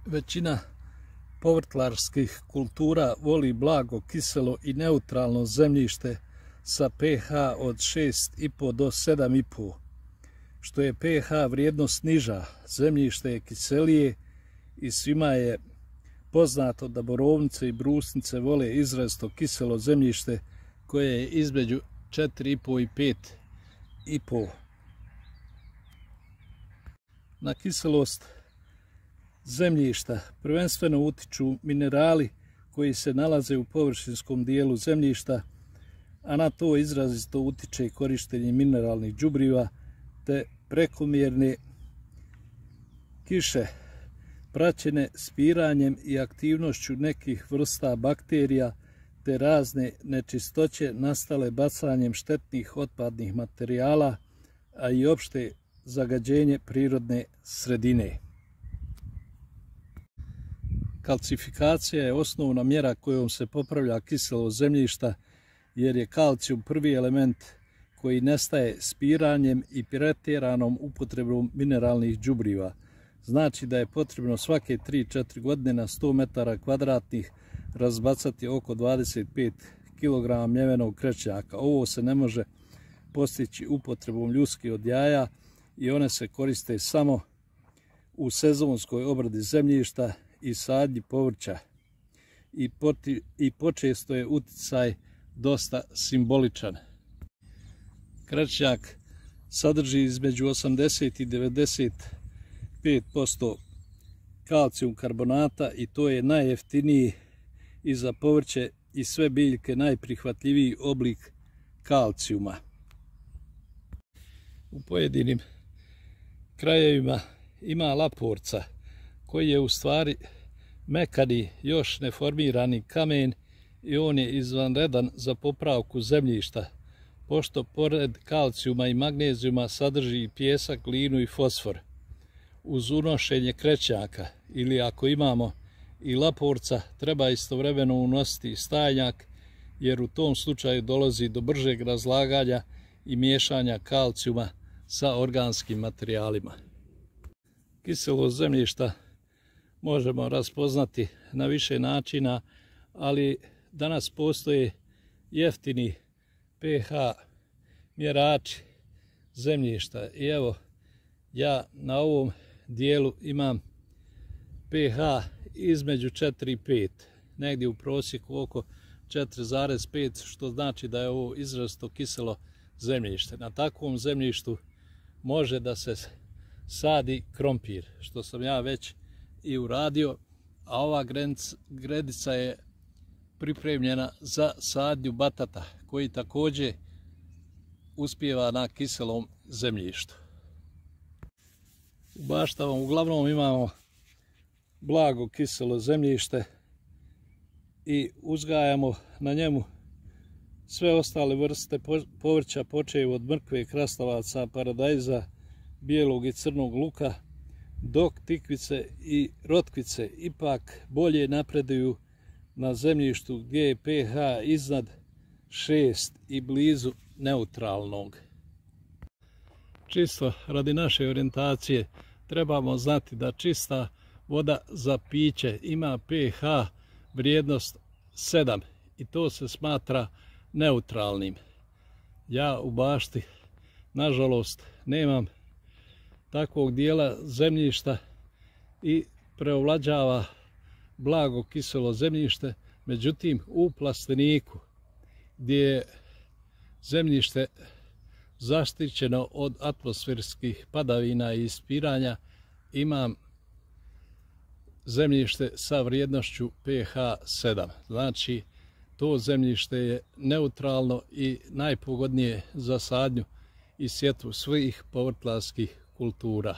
Većina povrtlarskih kultura voli blago, kiselo i neutralno zemljište sa pH od 6,5 do 7,5. Što je pH vrijednost niža, zemljište je kiselije i svima je poznato da borovnice i brusnice vole izrazito kiselo zemljište koje je između 4,5 i 5,5. Na kiselost zemljišta prvenstveno utiču minerali koji se nalaze u površinskom dijelu zemljišta, a na to izrazito utiče korištenje mineralnih đubriva te prekomjerne kiše praćene spiranjem i aktivnošću nekih vrsta bakterija te razne nečistoće nastale bacanjem štetnih otpadnih materijala, a i opšte zagađenje prirodne sredine. Kalcifikacija je osnovna mjera kojom se popravlja kiselost zemljišta, jer je kalcijum prvi element koji nestaje spiranjem i pretjeranom upotrebom mineralnih đubriva. Znači da je potrebno svake 3-4 godine na 100 metara kvadratnih razbacati oko 25 kg mljevenog krečnjaka. Ovo se ne može postići upotrebom ljuski od jaja i one se koriste samo u sezonskoj obradi zemljišta i sadnji povrća. I počesto je uticaj dosta simboličan. Krečnjak sadrži između 80 i 95% kalcijum karbonata i to je najjeftiniji i za povrće i sve biljke najprihvatljiviji oblik kalcijuma. U pojedinim krajevima ima laporca koji je u stvari mekani, još neformirani kamen i on je izvanredan za popravku zemljišta, pošto pored kalcijuma i magnezijuma sadrži i pijesak, glinu i fosfor. Uz unošenje krečnjaka ili ako imamo i laporca, treba istovremeno unositi i stajnjak, jer u tom slučaju dolazi do bržeg razlaganja i miješanja kalcijuma sa organskim materijalima. Kiselost zemljišta možemo raspoznati na više načina, ali danas postoje jeftini pH mjerači zemljišta i evo ja na ovom dijelu imam pH između 4 i 5, negdje u prosjeku oko 4,5, što znači da je ovo izrazito kiselo zemljište. Na takvom zemljištu može da se sadi krompir, što sam ja već i uradio, a ova gredica je pripremljena za sadnju batata, koji također uspijeva na kiselom zemljištu. U baštama uglavnom imamo blago kiselo zemljište i uzgajamo na njemu sve ostale vrste povrća, počev od mrkve, krastavaca, paradajza, bijelog i crnog luka, dok tikvice i rotkvice ipak bolje napreduju na zemljištu gdje je pH iznad 6 i blizu neutralnog. Čisto radi naše orijentacije trebamo znati da čista voda za piće ima pH vrijednost 7 i to se smatra neutralnim. Ja u bašti nažalost nemam takvog dijela zemljišta i preovlađava blago kiselo zemljište, međutim u plasteniku gdje je zemljište zaštićeno od atmosferskih padavina i ispiranja imam zemljište sa vrijednošću pH 7. Znači to zemljište je neutralno i najpogodnije za sadnju i sjetvu svih povrtlarskih kultura.